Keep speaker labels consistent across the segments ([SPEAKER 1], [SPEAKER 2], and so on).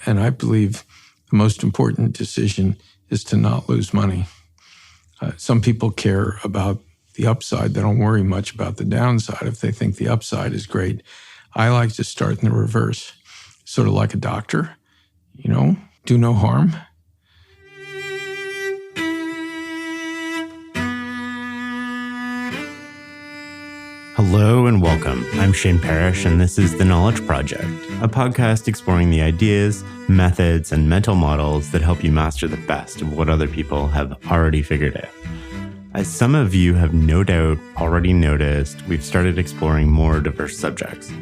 [SPEAKER 1] And I believe the most important decision is to not lose money. Some people care about the upside. They don't worry much about the downside if they think the upside is great. I like to start in the reverse, sort of like a doctor, do no harm.
[SPEAKER 2] Hello and welcome. I'm Shane Parrish, and this is The Knowledge Project, a podcast exploring the ideas, methods, and mental models that help you master the best of what other people have already figured out. As some of you have no doubt already noticed, we've started exploring more diverse subjects.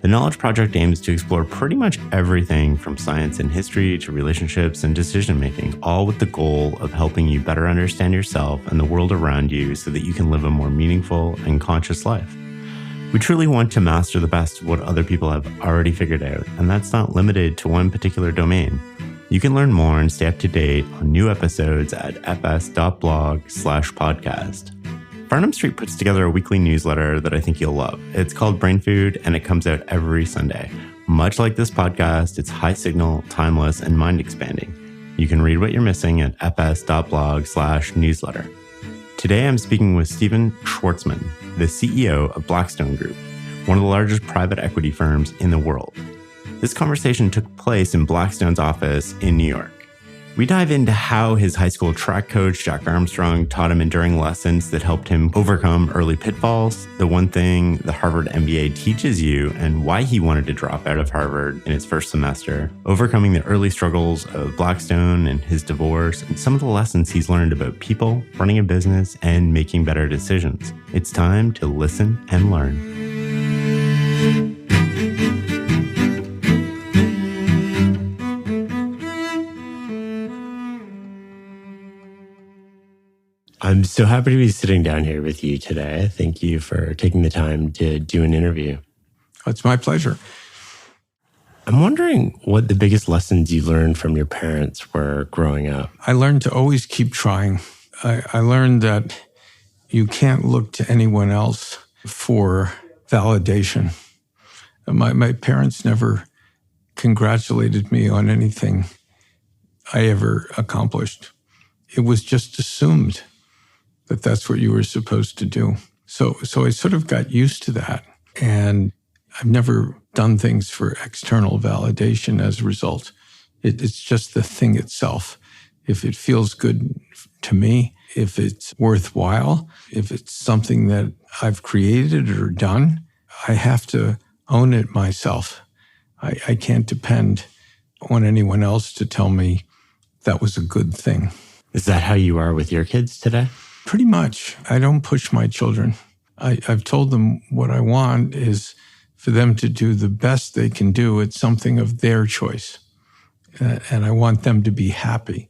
[SPEAKER 2] The Knowledge Project aims to explore pretty much everything from science and history to relationships and decision-making, all with the goal of helping you better understand yourself and the world around you so that you can live a more meaningful and conscious life. We truly want to master the best of what other people have already figured out, and that's not limited to one particular domain. You can learn more and stay up to date on new episodes at fs.blog/podcast. Farnham Street puts together a weekly newsletter that I think you'll love. It's called Brain Food, and it comes out every Sunday. Much like this podcast, it's high signal, timeless, and mind expanding. You can read what you're missing at fs.blog/newsletter. Today, I'm speaking with Stephen Schwarzman, the CEO of Blackstone Group, one of the largest private equity firms in the world. This conversation took place in Blackstone's office in New York. We dive into how his high school track coach, Jack Armstrong, taught him enduring lessons that helped him overcome early pitfalls, the one thing the Harvard MBA teaches you, and why he wanted to drop out of Harvard in his first semester, overcoming the early struggles of Blackstone and his divorce, and some of the lessons he's learned about people, running a business, and making better decisions. It's time to listen and learn. I'm so happy to be sitting down here with you today. Thank you for taking the time to do an interview.
[SPEAKER 1] It's my pleasure.
[SPEAKER 2] I'm wondering what the biggest lessons you learned from your parents were growing up.
[SPEAKER 1] I learned to always keep trying. I learned that you can't look to anyone else for validation. My parents never congratulated me on anything I ever accomplished. It was just assumed that that's what you were supposed to do. So I sort of got used to that. And I've never done things for external validation as a result. It's just the thing itself. If it feels good to me, if it's worthwhile, if it's something that I've created or done, I have to own it myself. I can't depend on anyone else to tell me that was a good thing.
[SPEAKER 2] Is that how you are with your kids today?
[SPEAKER 1] Pretty much. I don't push my children. I've told them what I want is for them to do the best they can do. It's something of their choice. And I want them to be happy.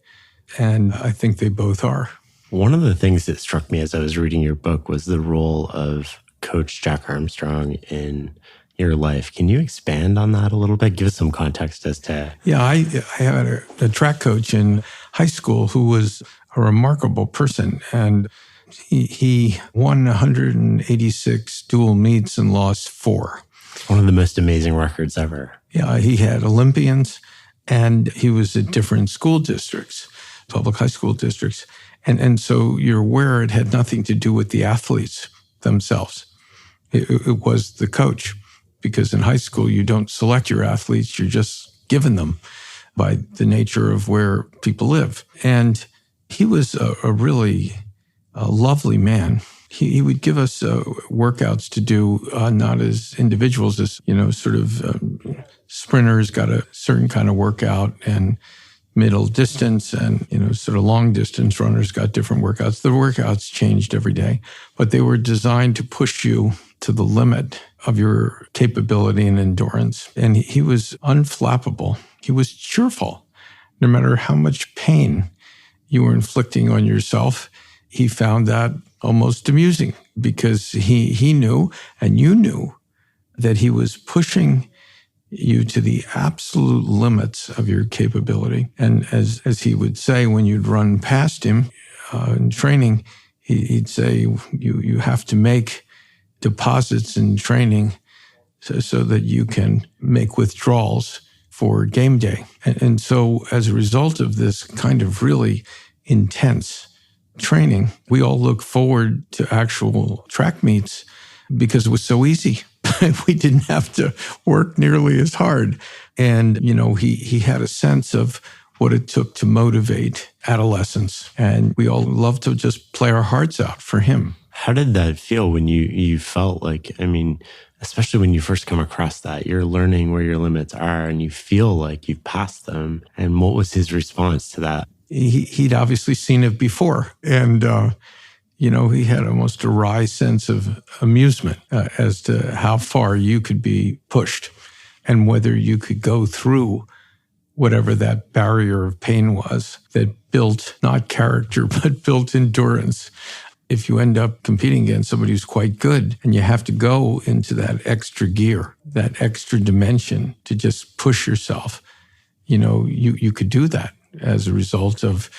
[SPEAKER 1] And I think they both are.
[SPEAKER 2] One of the things that struck me as I was reading your book was the role of Coach Jack Armstrong in your life. Can you expand on that a little bit? Give us some context as to...
[SPEAKER 1] Yeah, I had a track coach in high school who was a remarkable person. And he won 186 dual meets and lost 4.
[SPEAKER 2] One of the most amazing records ever.
[SPEAKER 1] Yeah, he had Olympians, and he was at different school districts, public high school districts. And so you're aware it had nothing to do with the athletes themselves. It was the coach. Because in high school, you don't select your athletes, you're just given them by the nature of where people live. And he was a really lovely man. He would give us workouts to do, not as individuals, as, sprinters got a certain kind of workout, and middle distance and, sort of long distance runners got different workouts. The workouts changed every day, but they were designed to push you to the limit of your capability and endurance. And he was unflappable. He was cheerful. No matter how much pain you were inflicting on yourself, he found that almost amusing because he knew, and you knew, that he was pushing you to the absolute limits of your capability. And as he would say, when you'd run past him in training, he'd say, you have to make deposits in training so that you can make withdrawals for game day. And so as a result of this kind of really intense training, we all look forward to actual track meets because it was so easy. We didn't have to work nearly as hard. And, he had a sense of what it took to motivate adolescents. And we all loved to just play our hearts out for him.
[SPEAKER 2] How did that feel when you felt like, especially when you first come across that, you're learning where your limits are and you feel like you've passed them. And what was his response to that?
[SPEAKER 1] He'd obviously seen it before. And, he had almost a wry sense of amusement as to how far you could be pushed and whether you could go through whatever that barrier of pain was that built not character, but built endurance. If you end up competing against somebody who's quite good and you have to go into that extra gear, that extra dimension to just push yourself, you could do that as a result of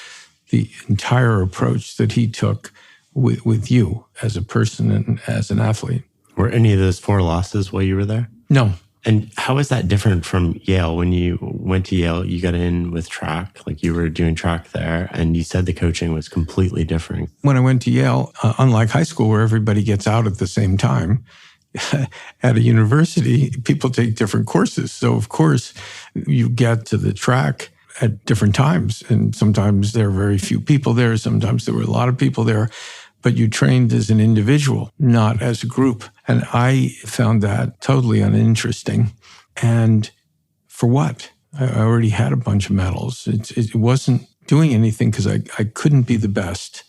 [SPEAKER 1] the entire approach that he took with you as a person and as an athlete.
[SPEAKER 2] Were any of those 4 losses while you were there?
[SPEAKER 1] No.
[SPEAKER 2] And how is that different from Yale? When you went to Yale, you got in with track, like you were doing track there, and you said the coaching was completely different.
[SPEAKER 1] When I went to Yale, unlike high school where everybody gets out at the same time, at a university, people take different courses. So, of course, you get to the track at different times. And sometimes there are very few people there. Sometimes there were a lot of people there. But you trained as an individual, not as a group. And I found that totally uninteresting. And for what? I already had a bunch of medals. It wasn't doing anything because I couldn't be the best.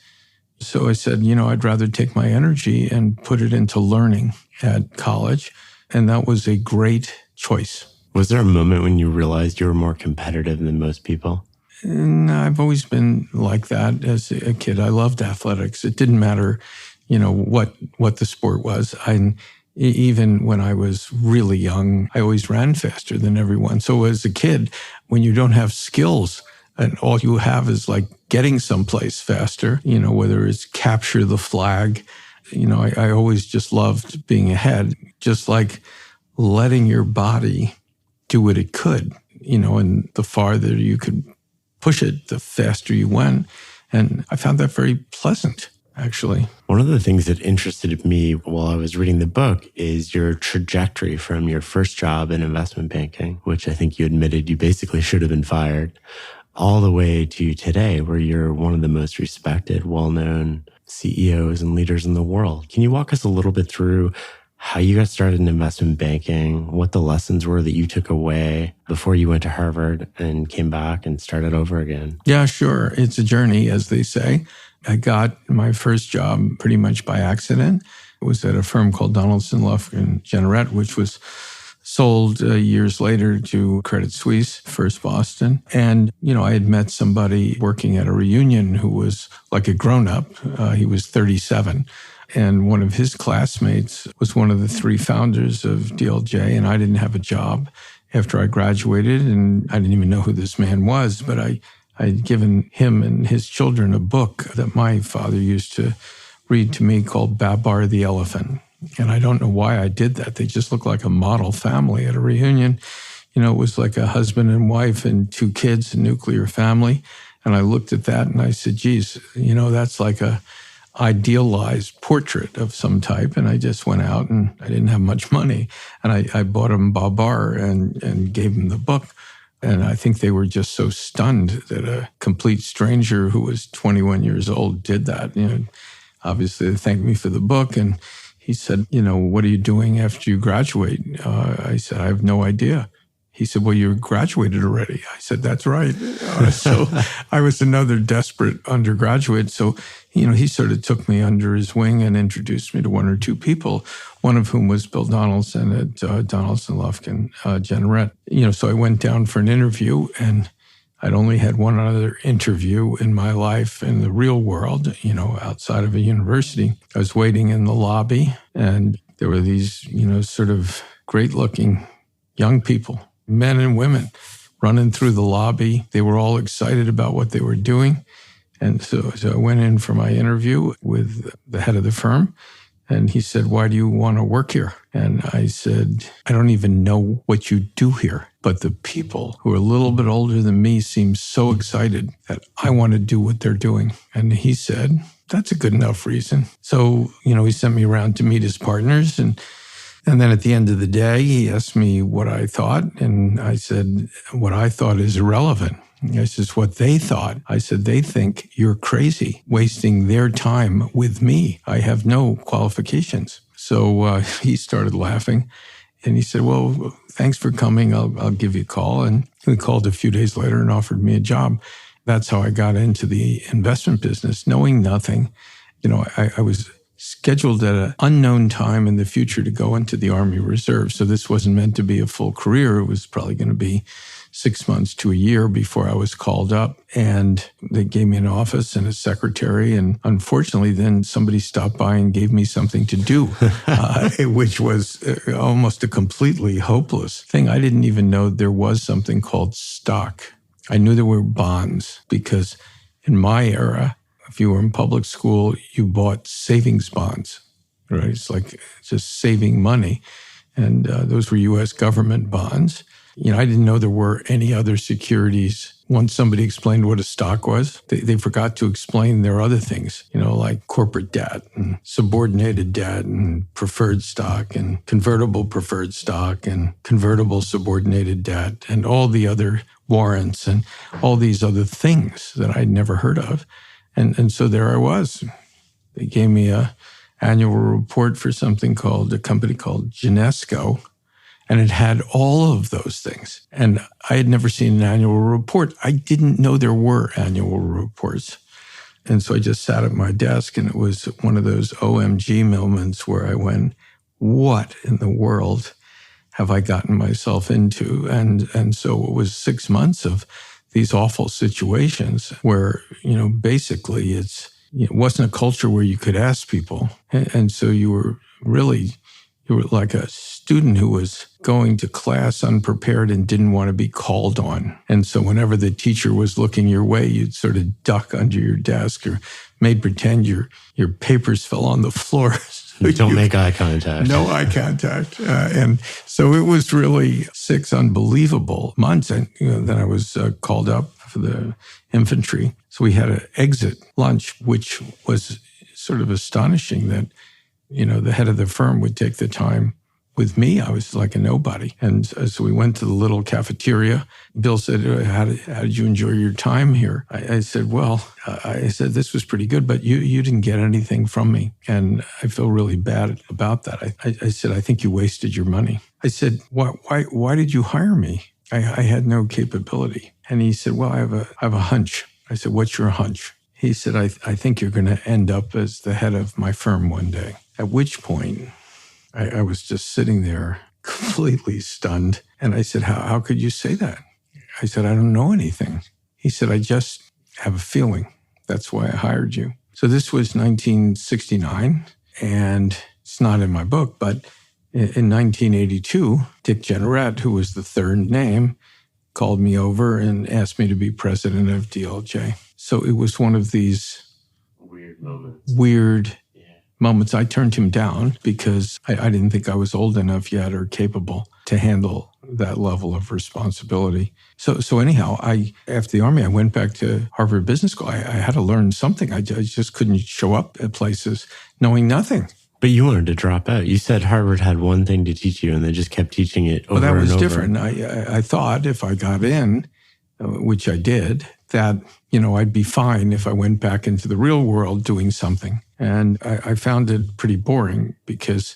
[SPEAKER 1] So I said, I'd rather take my energy and put it into learning at college. And that was a great choice.
[SPEAKER 2] Was there a moment when you realized you were more competitive than most people?
[SPEAKER 1] And I've always been like that as a kid. I loved athletics. It didn't matter, what the sport was. Even when I was really young, I always ran faster than everyone. So as a kid, when you don't have skills and all you have is like getting someplace faster, whether it's capture the flag, I always just loved being ahead, just like letting your body do what it could, and the farther you could push it, the faster you went. And I found that very pleasant, actually.
[SPEAKER 2] One of the things that interested me while I was reading the book is your trajectory from your first job in investment banking, which I think you admitted you basically should have been fired, all the way to today, where you're one of the most respected, well-known CEOs and leaders in the world. Can you walk us a little bit through how you got started in investment banking, what the lessons were that you took away before you went to Harvard and came back and started over again?
[SPEAKER 1] Yeah, sure. It's a journey, as they say. I got my first job pretty much by accident. It was at a firm called Donaldson, Lufkin, Jennerette, which was sold years later to Credit Suisse, First Boston. And, I had met somebody working at a reunion who was like a grown-up. He was 37. And one of his classmates was one of the 3 founders of DLJ, and I didn't have a job after I graduated, and I didn't even know who this man was, but I'd given him and his children a book that my father used to read to me called Babar the Elephant. And I don't know why I did that. They just looked like a model family at a reunion. It was like a husband and wife and 2 kids, a nuclear family. And I looked at that and I said, geez, that's like a idealized portrait of some type. And I just went out and I didn't have much money. And I bought him Babar and gave him the book. And I think they were just so stunned that a complete stranger who was 21 years old did that. Obviously they thanked me for the book. And he said, what are you doing after you graduate? I said, I have no idea. He said, well, you graduated already. I said, that's right. So I was another desperate undergraduate. So, he sort of took me under his wing and introduced me to 1 or 2 people, one of whom was Bill Donaldson at Donaldson, Lufkin, Jennerette. So I went down for an interview, and I'd only had one other interview in my life in the real world, outside of a university. I was waiting in the lobby, and there were these, sort of great-looking young people, men and women, running through the lobby. They were all excited about what they were doing. And so I went in for my interview with the head of the firm, and he said, why do you want to work here? And I said, I don't even know what you do here. But the people who are a little bit older than me seem so excited that I want to do what they're doing. And he said, that's a good enough reason. So, he sent me around to meet his partners. And then at the end of the day, he asked me what I thought. And I said, what I thought is irrelevant. This is what they thought. I said, they think you're crazy, wasting their time with me. I have no qualifications. So he started laughing. And he said, well, thanks for coming. I'll give you a call. And he called a few days later and offered me a job. That's how I got into the investment business, knowing nothing. I was scheduled at an unknown time in the future to go into the Army Reserve. So this wasn't meant to be a full career. It was probably going to be 6 months to a year before I was called up. And they gave me an office and a secretary. And unfortunately, then somebody stopped by and gave me something to do, which was almost a completely hopeless thing. I didn't even know there was something called stock. I knew there were bonds because in my era, if you were in public school, you bought savings bonds, right? It's like just saving money. And those were U.S. government bonds. I didn't know there were any other securities. Once somebody explained what a stock was, they forgot to explain their other things, like corporate debt and subordinated debt and preferred stock and convertible preferred stock and convertible subordinated debt and all the other warrants and all these other things that I'd never heard of. And so there I was. They gave me a annual report for something called a company called Genesco, and it had all of those things. And I had never seen an annual report. I didn't know there were annual reports. And so I just sat at my desk, and it was one of those OMG moments where I went, what in the world have I gotten myself into? And so it was 6 months of these awful situations where, basically it wasn't a culture where you could ask people. And so you were like a student who was going to class unprepared and didn't want to be called on. And so whenever the teacher was looking your way, you'd sort of duck under your desk or made pretend your papers fell on the floor.
[SPEAKER 2] Don't make eye contact.
[SPEAKER 1] No eye contact. And so it was really 6 unbelievable months. And then I was called up for the infantry. So we had an exit lunch, which was sort of astonishing that, the head of the firm would take the time with me. I was like a nobody. And so we went to the little cafeteria. Bill said, how did you enjoy your time here? I said, well, I said, this was pretty good, but you didn't get anything from me. And I feel really bad about that. I said, I think you wasted your money. I said, why did you hire me? I had no capability. And he said, well, I have a hunch. I said, what's your hunch? He said, I think you're going to end up as the head of my firm one day. At which point, I was just sitting there completely stunned. And I said, how could you say that? I said, I don't know anything. He said, I just have a feeling. That's why I hired you. So this was 1969, and it's not in my book, but in 1982, Dick Generette, who was the third name, called me over and asked me to be president of DLJ. So it was one of these weird moments. I turned him down because I didn't think I was old enough yet or capable to handle that level of responsibility. So anyhow, after the Army, I went back to Harvard Business School. I had to learn something. I just couldn't show up at places knowing nothing.
[SPEAKER 2] But you wanted to drop out. You said Harvard had one thing to teach you, and they just kept teaching it over and over.
[SPEAKER 1] Well, that was different. I thought if I got in, which I did, that, I'd be fine if I went back into the real world doing something. And I found it pretty boring because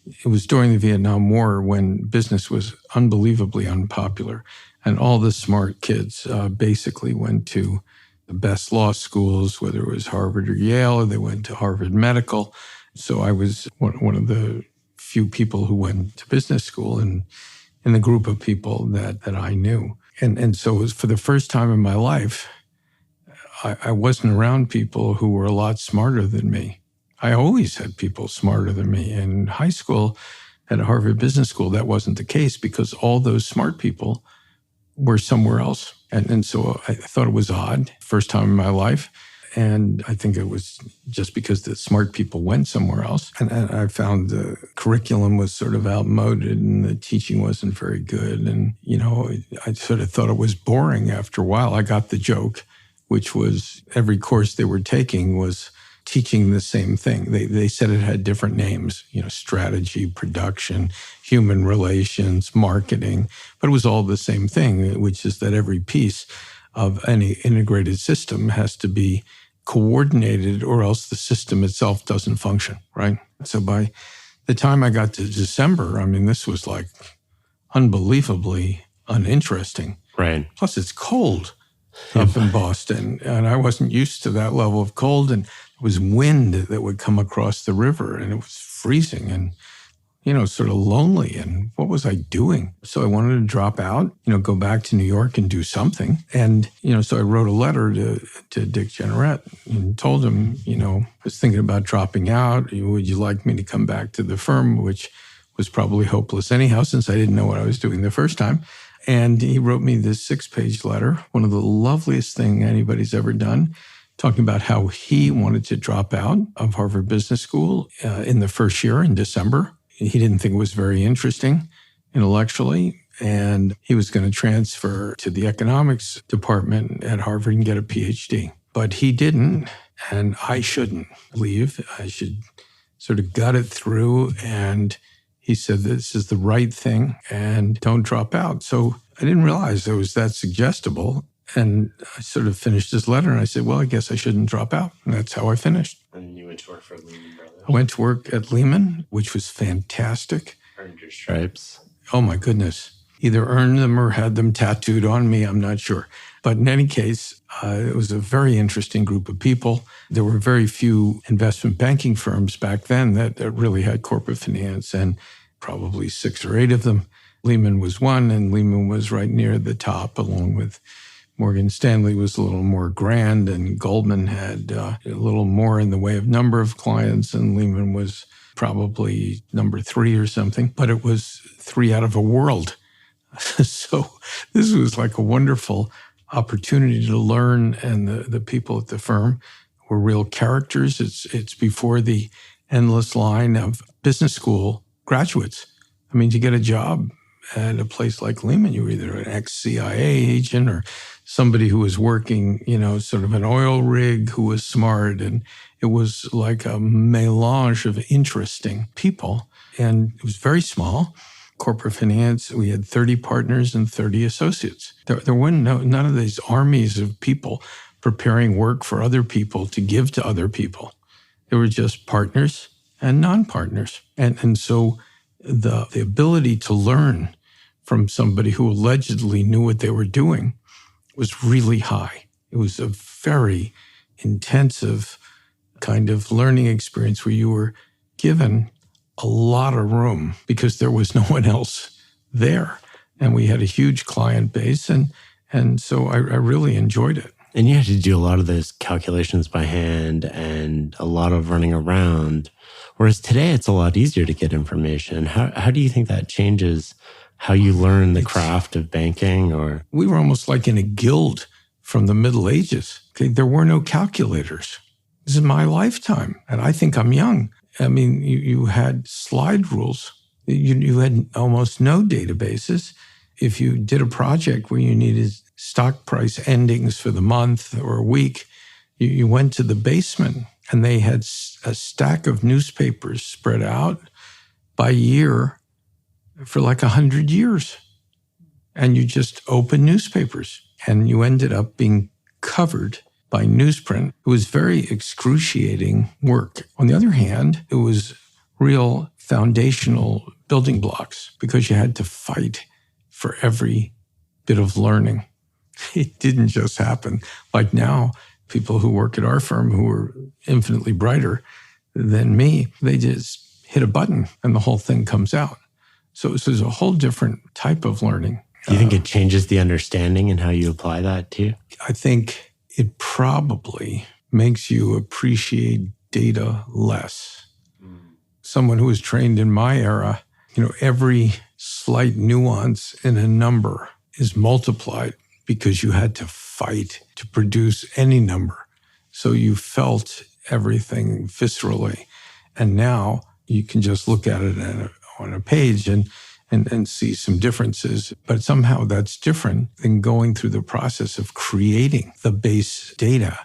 [SPEAKER 1] it was during the Vietnam War when business was unbelievably unpopular. And all the smart kids basically went to the best law schools, whether it was Harvard or Yale, or they went to Harvard Medical. So I was one of the few people who went to business school and in the group of people that I knew. And so it was for the first time in my life, I wasn't around people who were a lot smarter than me. I always had people smarter than me. In high school, at Harvard Business School, that wasn't the case because all those smart people were somewhere else. And so I thought it was odd, first time in my life. And I think it was just because the smart people went somewhere else. And I found the curriculum was sort of outmoded and the teaching wasn't very good. And, I sort of thought it was boring after a while. I got the joke, which was every course they were taking was teaching the same thing. They said it had different names, strategy, production, human relations, marketing, but it was all the same thing, which is that every piece of any integrated system has to be coordinated or else the system itself doesn't function, right? So by the time I got to December, this was like unbelievably uninteresting.
[SPEAKER 2] Right.
[SPEAKER 1] Plus it's cold up in Boston, and I wasn't used to that level of cold, and it was wind that would come across the river, and it was freezing and, sort of lonely. And what was I doing? So I wanted to drop out, go back to New York and do something. And, so I wrote a letter to Dick Generette and told him, I was thinking about dropping out. Would you like me to come back to the firm, which was probably hopeless anyhow, since I didn't know what I was doing the first time. And he wrote me this 6-page letter, one of the loveliest thing anybody's ever done, talking about how he wanted to drop out of Harvard Business School in the first year in December. He didn't think it was very interesting intellectually, and he was going to transfer to the economics department at Harvard and get a PhD. But he didn't, and I shouldn't leave. I should sort of gut it through, and he said, this is the right thing and don't drop out. So I didn't realize it was that suggestible. And I sort of finished his letter and I said, well, I guess I shouldn't drop out. And that's how I finished.
[SPEAKER 2] And you went to work for Lehman Brothers?
[SPEAKER 1] I went to work at Lehman, which was fantastic.
[SPEAKER 2] Earned your stripes?
[SPEAKER 1] Oh, my goodness. Either earned them or had them tattooed on me. I'm not sure. But in any case, it was a very interesting group of people. There were very few investment banking firms back then that really had corporate finance, and probably 6 or 8 of them. Lehman was one, and Lehman was right near the top, along with Morgan Stanley was a little more grand, and Goldman had a little more in the way of number of clients, and Lehman was probably number 3 or something. But it was 3 out of a world. So this was like a wonderful opportunity to learn, and the people at the firm were real characters. It's before the endless line of business school graduates. To get a job at a place like Lehman, you were either an ex-CIA agent or somebody who was working, sort of an oil rig who was smart. And it was like a melange of interesting people. And it was very small. Corporate finance, we had 30 partners and 30 associates. There were none of these armies of people preparing work for other people to give to other people. There were just partners and non-partners. And so the ability to learn from somebody who allegedly knew what they were doing was really high. It was a very intensive kind of learning experience where you were given a lot of room because there was no one else there. And we had a huge client base. And so I really enjoyed it.
[SPEAKER 2] And you had to do a lot of those calculations by hand and a lot of running around. Whereas today, it's a lot easier to get information. How do you think that changes how you learn the craft of banking? Or
[SPEAKER 1] we were almost like in a guild from the Middle Ages. Okay? There were no calculators. This is my lifetime, and I think I'm young. You had slide rules. You had almost no databases. If you did a project where you needed stock price endings for the month or a week, you went to the basement and they had a stack of newspapers spread out by year for like 100 years. And you just opened newspapers and you ended up being covered by newsprint. It was very excruciating work. On the other hand, it was real foundational building blocks because you had to fight for every bit of learning. It didn't just happen. Like now, people who work at our firm who are infinitely brighter than me, they just hit a button and the whole thing comes out. So it's a whole different type of learning.
[SPEAKER 2] Do you think it changes the understanding and how you apply that too?
[SPEAKER 1] I think it probably makes you appreciate data less. Someone who was trained in my era, every slight nuance in a number is multiplied because you had to fight to produce any number. So you felt everything viscerally. And now you can just look at it on a page and see some differences. But somehow that's different than going through the process of creating the base data,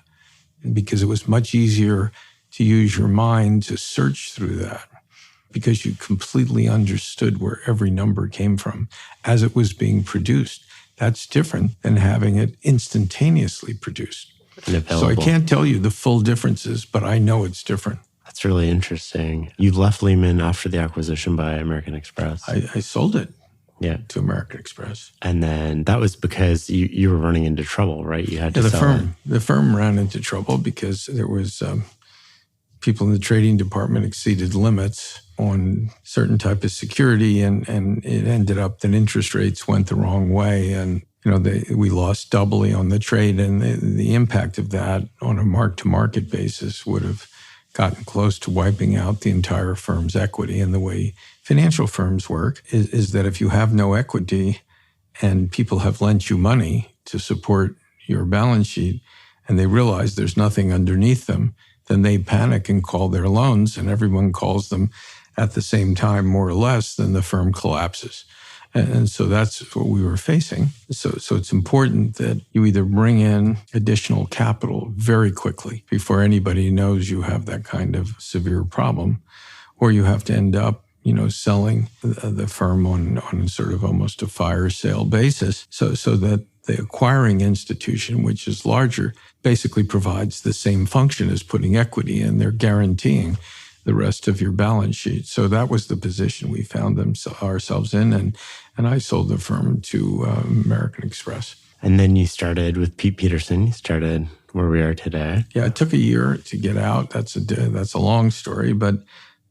[SPEAKER 1] because it was much easier to use your mind to search through that, because you completely understood where every number came from as it was being produced. That's different than having it instantaneously produced. So I can't tell you the full differences, but I know it's different.
[SPEAKER 2] That's really interesting. You left Lehman after the acquisition by American Express.
[SPEAKER 1] I sold it to American Express.
[SPEAKER 2] And then that was because you were running into trouble, right? You had to sell it.
[SPEAKER 1] The firm ran into trouble because there was people in the trading department exceeded limits on certain type of security, and it ended up that interest rates went the wrong way, and we lost doubly on the trade, and the impact of that on a mark-to-market basis would have gotten close to wiping out the entire firm's equity. And the way financial firms work is that if you have no equity and people have lent you money to support your balance sheet and they realize there's nothing underneath them, then they panic and call their loans, and everyone calls them at the same time, more or less, then the firm collapses. And so that's what we were facing. So it's important that you either bring in additional capital very quickly before anybody knows you have that kind of severe problem, or you have to end up, selling the firm on sort of almost a fire sale basis, so that the acquiring institution, which is larger, basically provides the same function as putting equity in. They're guaranteeing the rest of your balance sheet. So that was the position we found ourselves in, and I sold the firm to American Express.
[SPEAKER 2] And then you started with Pete Peterson. You started where we are today.
[SPEAKER 1] Yeah, it took a year to get out. That's a long story, but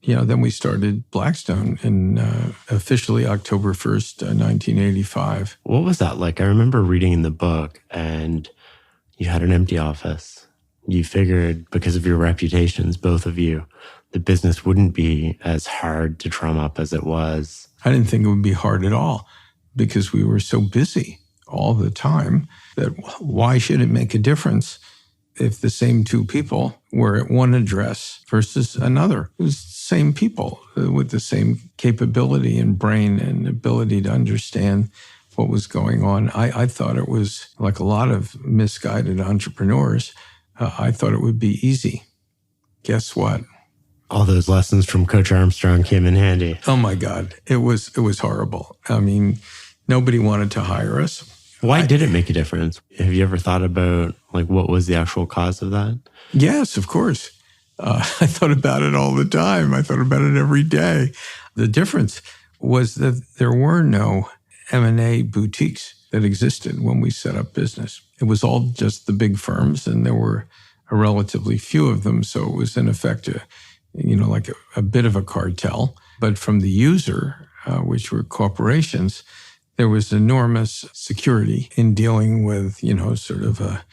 [SPEAKER 1] then we started Blackstone in officially October 1st, 1985.
[SPEAKER 2] What was that like? I remember reading in the book, and you had an empty office. You figured because of your reputations, both of you, the business wouldn't be as hard to drum up as it was.
[SPEAKER 1] I didn't think it would be hard at all because we were so busy all the time that why should it make a difference if the same two people were at one address versus another? It was the same people with the same capability and brain and ability to understand what was going on. I thought it was like a lot of misguided entrepreneurs. I thought it would be easy. Guess what?
[SPEAKER 2] All those lessons from Coach Armstrong came in handy.
[SPEAKER 1] Oh my God. It was horrible. I mean, nobody wanted to hire us.
[SPEAKER 2] Why did it make a difference? Have you ever thought about what was the actual cause of that?
[SPEAKER 1] Yes, of course. I thought about it all the time. I thought about it every day. The difference was that there were no M&A boutiques that existed when we set up business. It was all just the big firms, and there were a relatively few of them. So it was in effect a bit of a cartel. But from the user, which were corporations, there was enormous security in dealing with, sort of a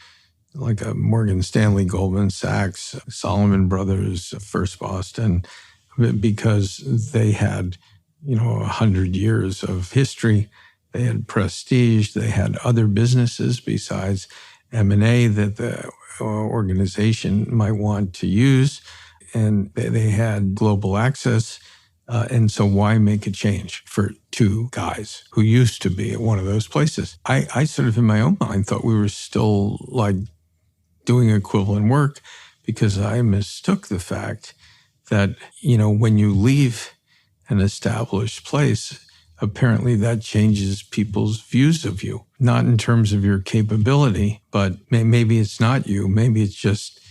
[SPEAKER 1] Morgan Stanley, Goldman Sachs, Salomon Brothers, First Boston, because they had, 100 years of history. They had prestige. They had other businesses besides M&A that the organization might want to use. And they had global access. And so why make a change for two guys who used to be at one of those places? I sort of in my own mind thought we were still doing equivalent work, because I mistook the fact that, when you leave an established place, apparently that changes people's views of you, not in terms of your capability, but maybe it's not you. Maybe it's just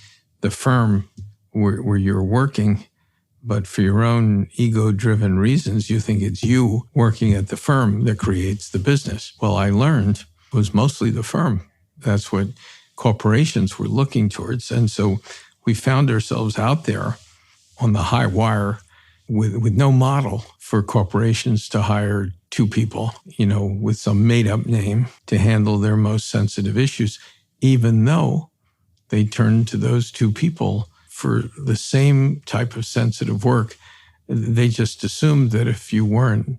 [SPEAKER 1] the firm where you're working. But for your own ego-driven reasons, you think it's you working at the firm that creates the business. Well, I learned it was mostly the firm. That's what corporations were looking towards. And so we found ourselves out there on the high wire with no model for corporations to hire two people, with some made-up name to handle their most sensitive issues, even though they turned to those two people for the same type of sensitive work. They just assumed that if you weren't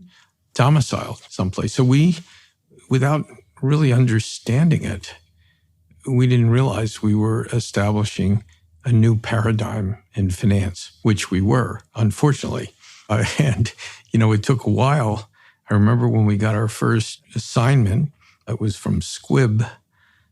[SPEAKER 1] domiciled someplace. So we, without really understanding it, we didn't realize we were establishing a new paradigm in finance, which we were, unfortunately. And it took a while. I remember when we got our first assignment, it was from Squibb,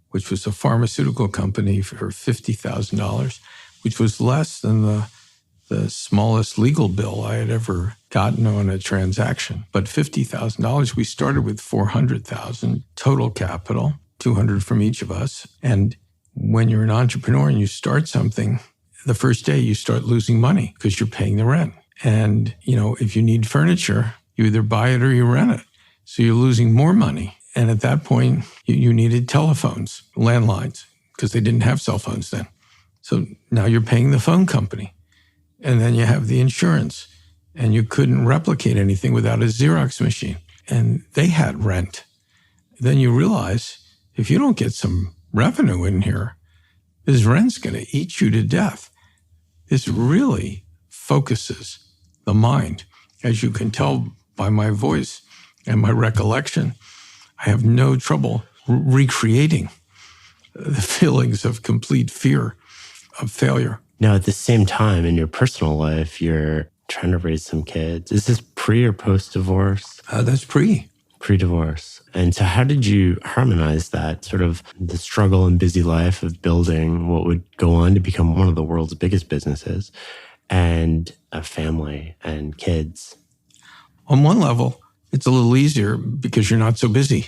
[SPEAKER 1] which was a pharmaceutical company, for $50,000, which was less than the smallest legal bill I had ever gotten on a transaction. But $50,000, we started with $400,000 total capital, $200 from each of us. And when you're an entrepreneur and you start something, the first day you start losing money because you're paying the rent. And, if you need furniture, you either buy it or you rent it. So you're losing more money. And at that point, you needed telephones, landlines, because they didn't have cell phones then. So now you're paying the phone company. And then you have the insurance. And you couldn't replicate anything without a Xerox machine. And they had rent. Then you realize if you don't get some revenue in here, this rent's going to eat you to death. This really focuses the mind. As you can tell by my voice and my recollection, I have no trouble recreating the feelings of complete fear of failure.
[SPEAKER 2] Now, at the same time, in your personal life, you're trying to raise some kids. Is this pre or post-divorce?
[SPEAKER 1] That's
[SPEAKER 2] Pre-divorce. And so how did you harmonize that sort of the struggle and busy life of building what would go on to become one of the world's biggest businesses and a family and kids?
[SPEAKER 1] On one level, it's a little easier because you're not so busy,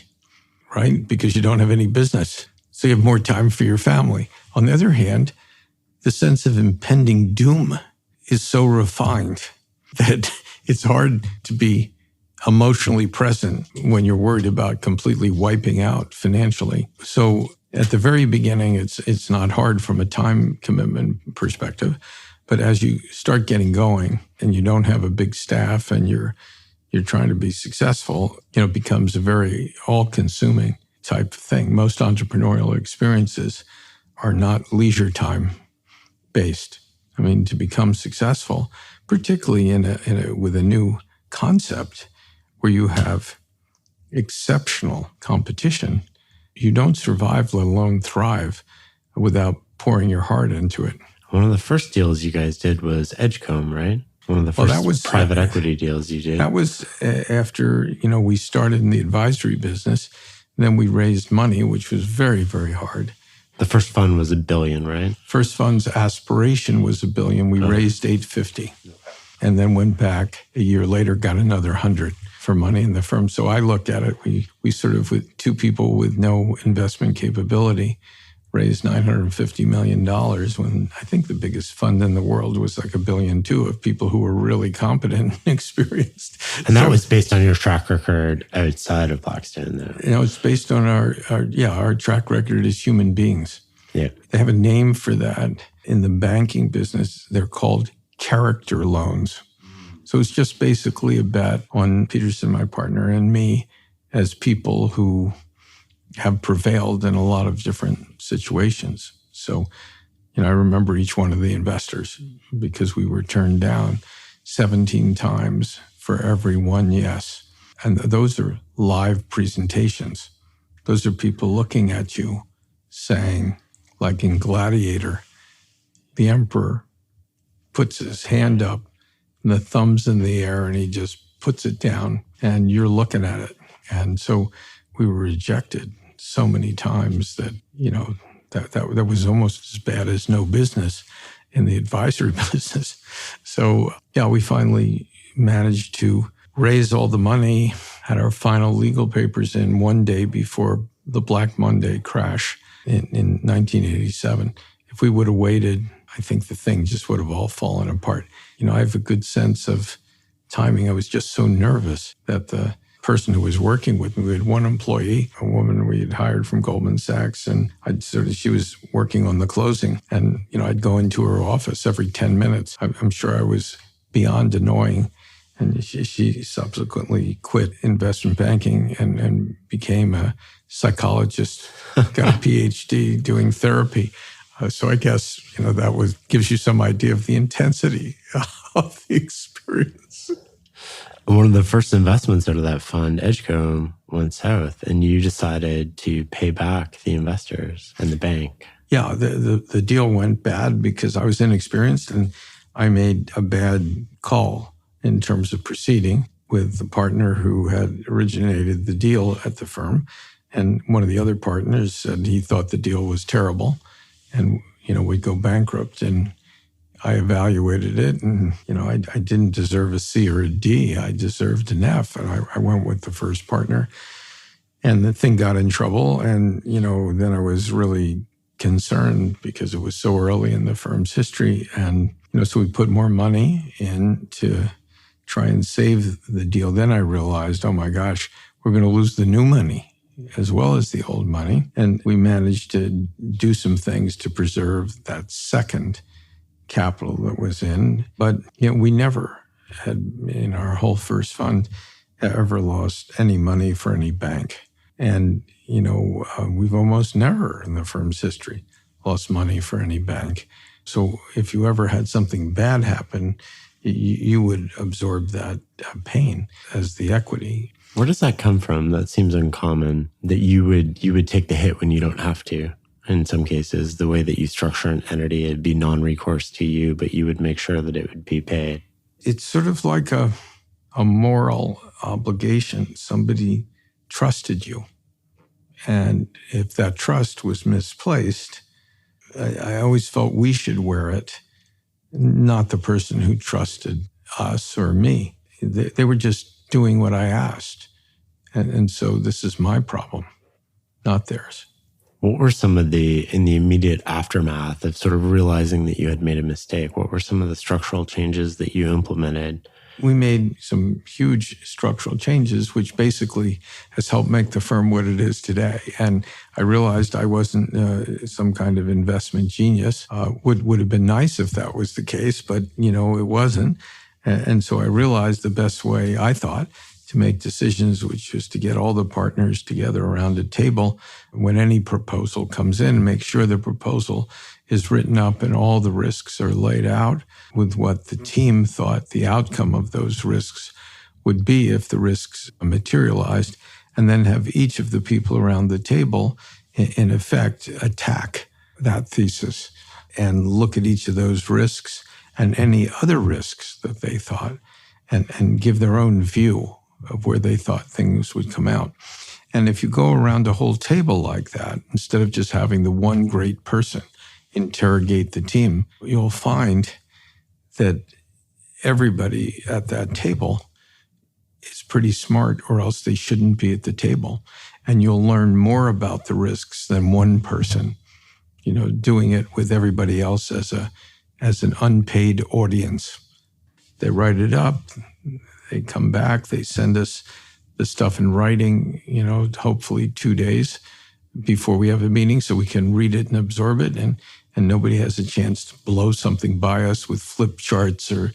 [SPEAKER 1] right? Because you don't have any business. So you have more time for your family. On the other hand, the sense of impending doom is so refined that it's hard to be emotionally present when you're worried about completely wiping out financially. So at the very beginning, it's not hard from a time commitment perspective. But as you start getting going and you don't have a big staff and you're trying to be successful, it becomes a very all-consuming type of thing. Most entrepreneurial experiences are not leisure time based. I mean, to become successful, particularly with a new concept where you have exceptional competition, you don't survive, let alone thrive, without pouring your heart into it.
[SPEAKER 2] One of the first deals you guys did was Edgecombe, right? One of the first private equity deals you did.
[SPEAKER 1] That was after, we started in the advisory business. Then we raised money, which was very, very hard.
[SPEAKER 2] The first fund was $1 billion, right?
[SPEAKER 1] First fund's aspiration was $1 billion. We raised $850 and then went back a year later, got another $100 for money in the firm. So I looked at it. We sort of, with two people with no investment capability, raised $950 million when I think the biggest fund in the world was like $1.2 billion of people who were really competent and experienced.
[SPEAKER 2] And that was based on your track record outside of Blackstone, though.
[SPEAKER 1] It's based on our track record as human beings.
[SPEAKER 2] Yeah.
[SPEAKER 1] They have a name for that in the banking business. They're called character loans. So it's just basically a bet on Peterson, my partner, and me as people who have prevailed in a lot of different situations. So, I remember each one of the investors because we were turned down 17 times for every one yes. And those are live presentations. Those are people looking at you saying, like in Gladiator, the emperor puts his hand up and the thumb's in the air and he just puts it down and you're looking at it. And so we were rejected so many times that, that was almost as bad as no business in the advisory business. So, we finally managed to raise all the money, had our final legal papers in one day before the Black Monday crash in 1987. If we would have waited, I think the thing just would have all fallen apart. I have a good sense of timing. I was just so nervous that the person who was working with me, we had one employee, a woman we had hired from Goldman Sachs, and she was working on the closing. And, I'd go into her office every 10 minutes. I'm sure I was beyond annoying. And she subsequently quit investment banking and became a psychologist, got a PhD doing therapy. So I guess, that gives you some idea of the intensity of the experience.
[SPEAKER 2] And one of the first investments out of that fund, Edgecombe, went south, and you decided to pay back the investors and the bank.
[SPEAKER 1] Yeah, the deal went bad because I was inexperienced and I made a bad call in terms of proceeding with the partner who had originated the deal at the firm. And one of the other partners said he thought the deal was terrible and, we'd go bankrupt. And I evaluated it and, I didn't deserve a C or a D. I deserved an F. And I went with the first partner and the thing got in trouble. And, then I was really concerned because it was so early in the firm's history. And, so we put more money in to try and save the deal. Then I realized, oh my gosh, we're going to lose the new money as well as the old money. And we managed to do some things to preserve that second capital that was in. But we never had, in our whole first fund, ever lost any money for any bank. And, we've almost never in the firm's history lost money for any bank. So if you ever had something bad happen, you would absorb that pain as the equity.
[SPEAKER 2] Where does that come from? That seems uncommon, that you would take the hit when you don't have to. In some cases, the way that you structure an entity, it'd be non-recourse to you, but you would make sure that it would be paid.
[SPEAKER 1] It's sort of like a moral obligation. Somebody trusted you. And if that trust was misplaced, I always felt we should wear it, not the person who trusted us or me. They were just doing what I asked. And so this is my problem, not theirs.
[SPEAKER 2] What were some of in the immediate aftermath of sort of realizing that you had made a mistake? What were some of the structural changes that you implemented?
[SPEAKER 1] We made some huge structural changes, which basically has helped make the firm what it is today. And I realized I wasn't some kind of investment genius. Would have been nice if that was the case, but, it wasn't. And so I realized the best way, I thought, to make decisions, which was to get all the partners together around a table when any proposal comes in, make sure the proposal is written up and all the risks are laid out with what the team thought the outcome of those risks would be if the risks materialized, and then have each of the people around the table, in effect, attack that thesis and look at each of those risks and any other risks that they thought and give their own view of where they thought things would come out. And if you go around a whole table like that, instead of just having the one great person interrogate the team, you'll find that everybody at that table is pretty smart, or else they shouldn't be at the table. And you'll learn more about the risks than one person, doing it with everybody else as an unpaid audience. They write it up, they come back, they send us the stuff in writing, hopefully 2 days before we have a meeting so we can read it and absorb it. And nobody has a chance to blow something by us with flip charts or,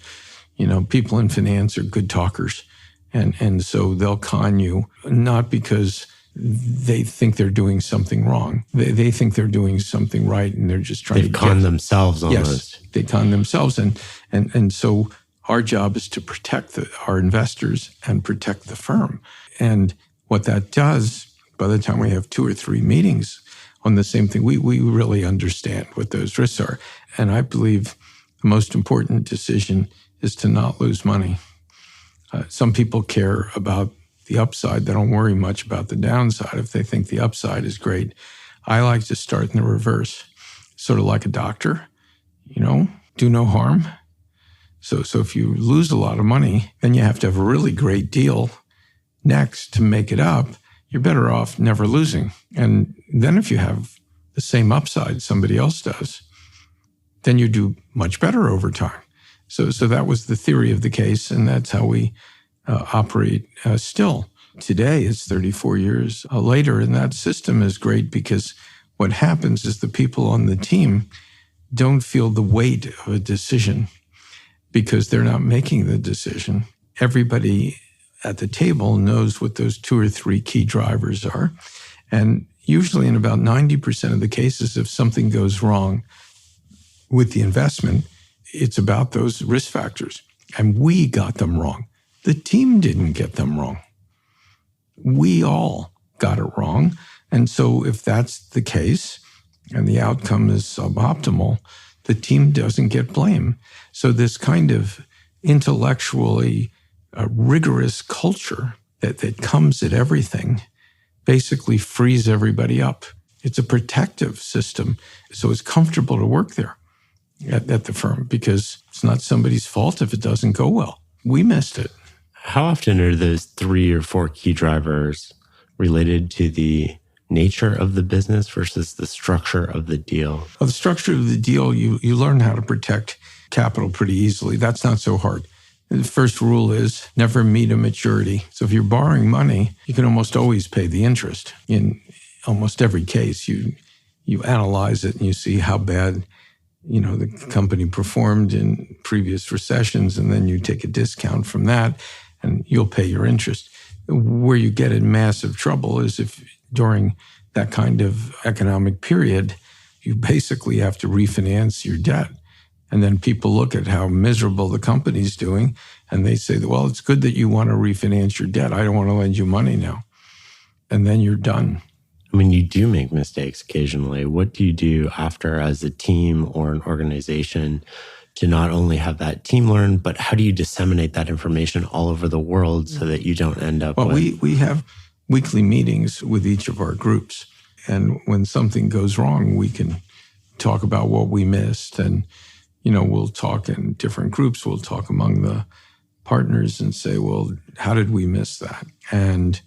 [SPEAKER 1] people in finance are good talkers. And so they'll con you, not because they think they're doing something wrong. They think they're doing something right, and they're just trying to
[SPEAKER 2] con themselves almost.
[SPEAKER 1] Yes, they con themselves. And so our job is to protect our investors and protect the firm. And what that does, by the time we have 2 or 3 meetings on the same thing, we really understand what those risks are. And I believe the most important decision is to not lose money. Some people care about the upside. They don't worry much about the downside if they think the upside is great. I like to start in the reverse, sort of like a doctor, do no harm. So if you lose a lot of money, then you have to have a really great deal next to make it up. You're better off never losing. And then if you have the same upside somebody else does, then you do much better over time. So that was the theory of the case, and that's how we operate still. Today, it's 34 years later, and that system is great because what happens is the people on the team don't feel the weight of a decision because they're not making the decision. Everybody at the table knows what those 2 or 3 key drivers are. And usually in about 90% of the cases, if something goes wrong with the investment, it's about those risk factors. And we got them wrong. The team didn't get them wrong. We all got it wrong. And so if that's the case and the outcome is suboptimal, the team doesn't get blame. So this kind of intellectually rigorous culture that comes at everything basically frees everybody up. It's a protective system. So it's comfortable to work there at the firm because it's not somebody's fault if it doesn't go well. We missed it.
[SPEAKER 2] How often are those 3 or 4 key drivers related to the nature of the business versus the structure of the deal?
[SPEAKER 1] Well, the structure of the deal, you learn how to protect capital pretty easily. That's not so hard. The first rule is never meet a maturity. So if you're borrowing money, you can almost always pay the interest. In almost every case, you analyze it and you see how bad the company performed in previous recessions, and then you take a discount from that and you'll pay your interest. Where you get in massive trouble is if during that kind of economic period, you basically have to refinance your debt. And then people look at how miserable the company's doing and they say, well, it's good that you want to refinance your debt. I don't want to lend you money now. And then you're done.
[SPEAKER 2] I mean, you do make mistakes occasionally. What do you do after as a team or an organization to not only have that team learn, but how do you disseminate that information all over the world so that you don't end up
[SPEAKER 1] we have weekly meetings with each of our groups. And when something goes wrong, we can talk about what we missed. And, we'll talk in different groups. We'll talk among the partners and say, well, how did we miss that? And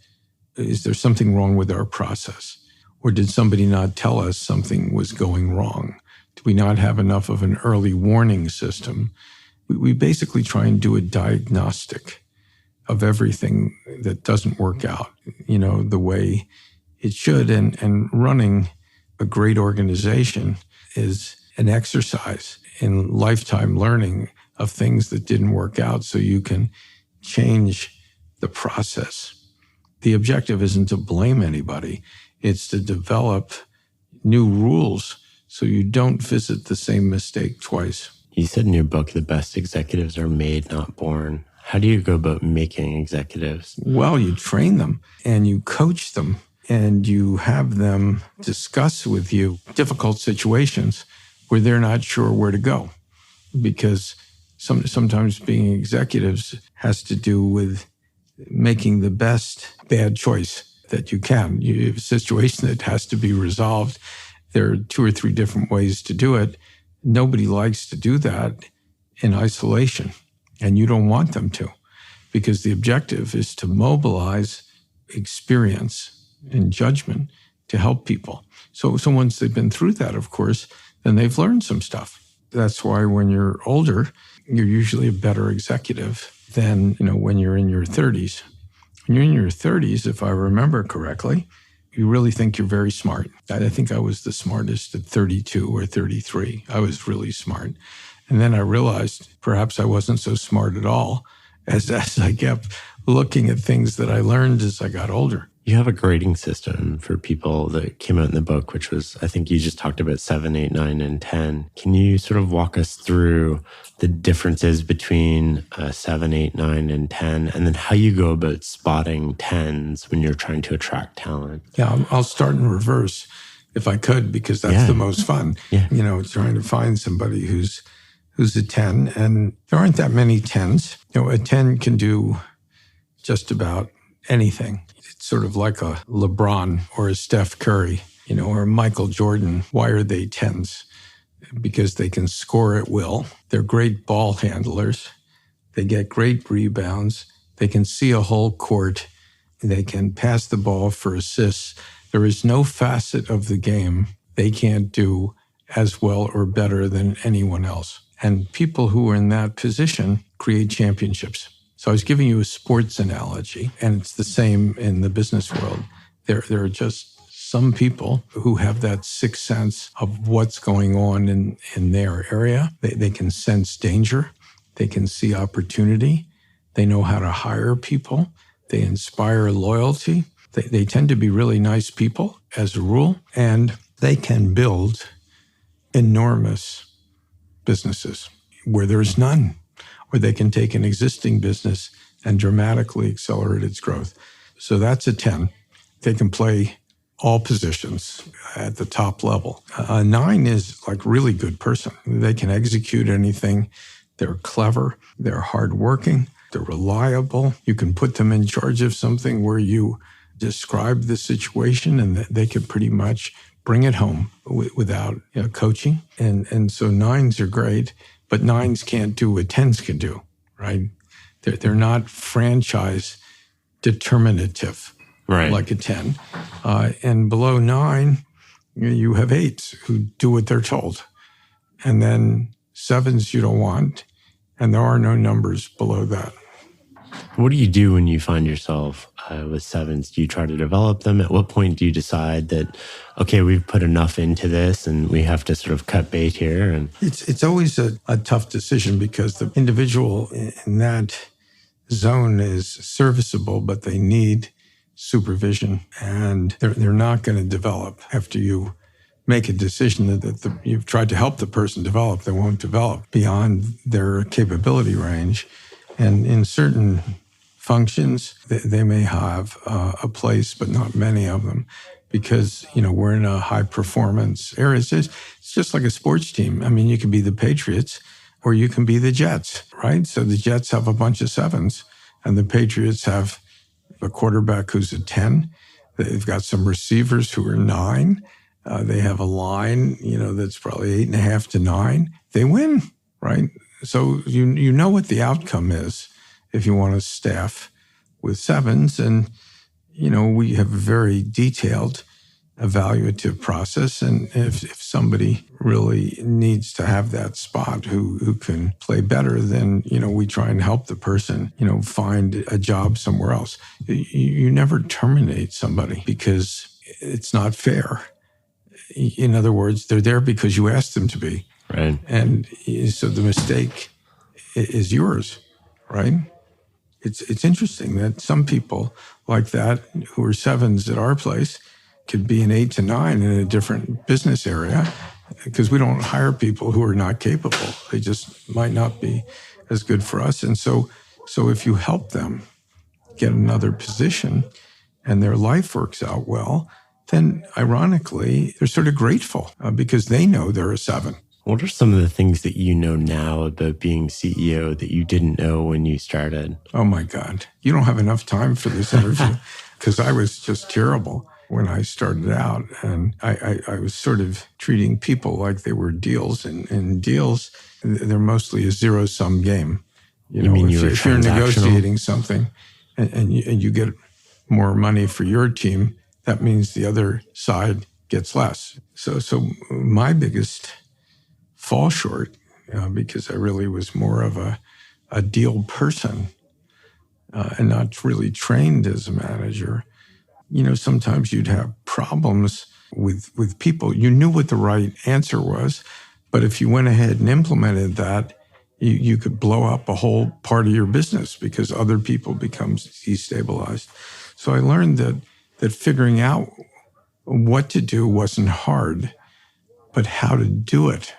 [SPEAKER 1] is there something wrong with our process? Or did somebody not tell us something was going wrong? Do we not have enough of an early warning system? We basically try and do a diagnostic of everything that doesn't work out, the way it should. And running a great organization is an exercise in lifetime learning of things that didn't work out so you can change the process. The objective isn't to blame anybody. It's to develop new rules so you don't visit the same mistake twice.
[SPEAKER 2] You said in your book, the best executives are made, not born. How do you go about making executives?
[SPEAKER 1] Well, you train them and you coach them and you have them discuss with you difficult situations where they're not sure where to go. Because sometimes being executives has to do with making the best bad choice that you can. You have a situation that has to be resolved. There are 2 or 3 different ways to do it. Nobody likes to do that in isolation, and you don't want them to, because the objective is to mobilize experience and judgment to help people. So once they've been through that, of course, then they've learned some stuff. That's why when you're older, you're usually a better executive than when you're in your 30s. When you're in your 30s, if I remember correctly, you really think you're very smart. I think I was the smartest at 32 or 33. I was really smart. And then I realized perhaps I wasn't so smart at all as I kept looking at things that I learned as I got older.
[SPEAKER 2] You have a grading system for people that came out in the book, which was, I think you just talked about 7, 8, 9, and 10. Can you sort of walk us through the differences between 7, 8, 9, and 10, and then how you go about spotting 10s when you're trying to attract talent?
[SPEAKER 1] Yeah, I'll start in reverse if I could, because that's the most fun.
[SPEAKER 2] Yeah.
[SPEAKER 1] Trying to find somebody who's a 10, and there aren't that many 10s. A 10 can do just about anything. It's sort of like a LeBron or a Steph Curry, or a Michael Jordan. Why are they 10s? Because they can score at will. They're great ball handlers. They get great rebounds. They can see a whole court. They can pass the ball for assists. There is no facet of the game they can't do as well or better than anyone else. And people who are in that position create championships. So I was giving you a sports analogy, and it's the same in the business world. There are just some people who have that sixth sense of what's going on in their area. They can sense danger. They can see opportunity. They know how to hire people. They inspire loyalty. They tend to be really nice people as a rule, and they can build enormous businesses where there's none. Or they can take an existing business and dramatically accelerate its growth. So that's a 10. They can play all positions at the top level. A 9 is like really good person. They can execute anything. They're clever. They're hardworking. They're reliable. You can put them in charge of something where you describe the situation and they can pretty much bring it home without coaching. And so 9s are great, but 9s can't do what 10s can do, right? They're not franchise determinative,
[SPEAKER 2] Right.
[SPEAKER 1] like a 10. And below 9, you have 8s who do what they're told. And then 7s you don't want, and there are no numbers below that.
[SPEAKER 2] What do you do when you find yourself with 7s? Do you try to develop them? At what point do you decide that, okay, we've put enough into this and we have to sort of cut bait here? And
[SPEAKER 1] it's always a tough decision because the individual in that zone is serviceable, but they need supervision, and they're not going to develop after you make a decision that you've tried to help the person develop. They won't develop beyond their capability range. And in certain functions, they may have a place, but not many of them, because we're in a high performance area. It's just like a sports team. I mean, you can be the Patriots or you can be the Jets, right? So the Jets have a bunch of 7s, and the Patriots have a quarterback who's a 10. They've got some receivers who are 9. They have a line, that's probably 8.5 to 9. They win, right? So you know what the outcome is if you want to staff with 7s. And, we have a very detailed evaluative process. And if somebody really needs to have that spot who can play better, then, we try and help the person, find a job somewhere else. You never terminate somebody because it's not fair. In other words, they're there because you asked them to be.
[SPEAKER 2] right.
[SPEAKER 1] And so the mistake is yours, right? It's interesting that some people like that who are 7s at our place could be an 8 to 9 in a different business area, because we don't hire people who are not capable. They just might not be as good for us. And so if you help them get another position and their life works out well, then ironically, they're sort of grateful because they know they're a 7.
[SPEAKER 2] What are some of the things that you know now about being CEO that you didn't know when you started?
[SPEAKER 1] Oh my God. You don't have enough time for this interview because I was just terrible when I started out. And I was sort of treating people like they were deals. And deals, they're mostly a zero-sum game.
[SPEAKER 2] You mean
[SPEAKER 1] if you're negotiating something and you get more money for your team, that means the other side gets less. So my biggest fall short, because I really was more of a deal person and not really trained as a manager. Sometimes you'd have problems with people. You knew what the right answer was, but if you went ahead and implemented that, you could blow up a whole part of your business because other people become destabilized. So I learned that figuring out what to do wasn't hard, but how to do it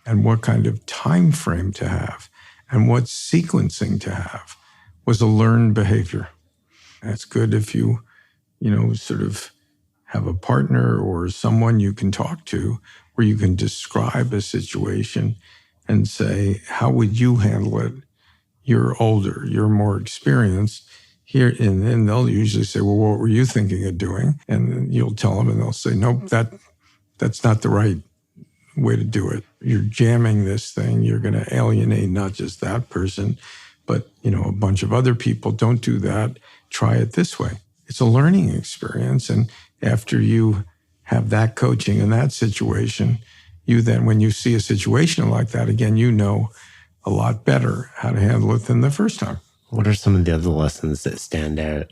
[SPEAKER 1] and what kind of time frame to have and what sequencing to have was a learned behavior. That's good if you sort of have a partner or someone you can talk to where you can describe a situation and say, how would you handle it? You're older, you're more experienced here. And then they'll usually say, well, what were you thinking of doing? And then you'll tell them and they'll say, nope, that's not the right way to do it. You're jamming this thing. You're going to alienate not just that person, but, a bunch of other people. Don't do that. Try it this way. It's a learning experience. And after you have that coaching in that situation, you then, when you see a situation like that again, you know a lot better how to handle it than the first time.
[SPEAKER 2] What are some of the other lessons that stand out